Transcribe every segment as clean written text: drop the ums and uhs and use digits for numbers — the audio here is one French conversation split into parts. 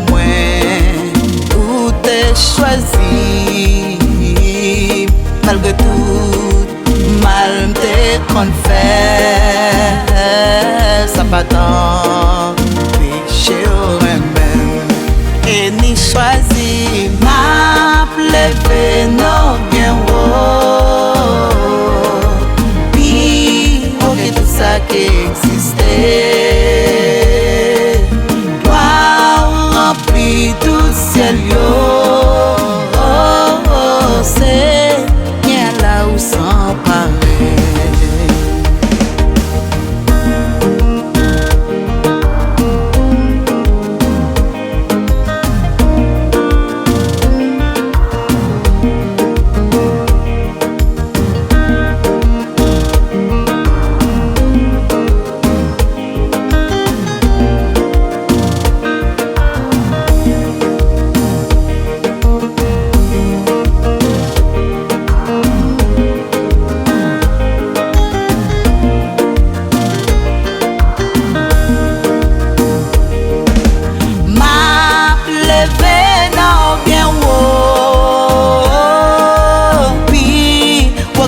moi ou t'es choisi. Malgré tout, mal t'es qu'on fait, ça pas tant péché au même. Et ni choisi, m'a levé non bien haut. Puis, ok, tout ça qui existait, doit remplir tout ciel yo. C'est bien là où sans pareil.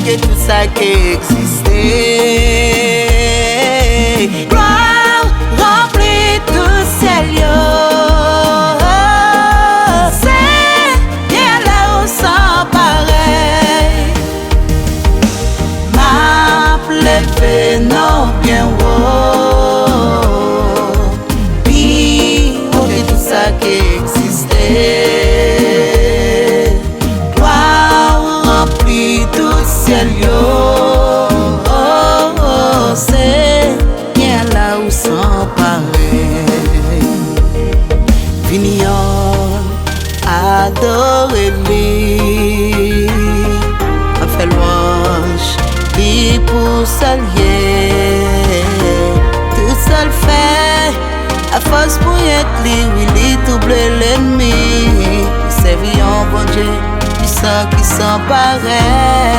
Que tout ça qui existait, gloire remplit tout ciel yo. C'est bien là où sans pareil. M'a levé non bien haut. Puis ok tout ça qui existait, gloire remplit tout ciel yo. C'est bien là où sans pareil. Vignon adorer lui, a fait louange lui pour s'allier. Tout seul fait à force pour être lui, lui doubler l'ennemi. Servir un bon Dieu, qui sent pareil.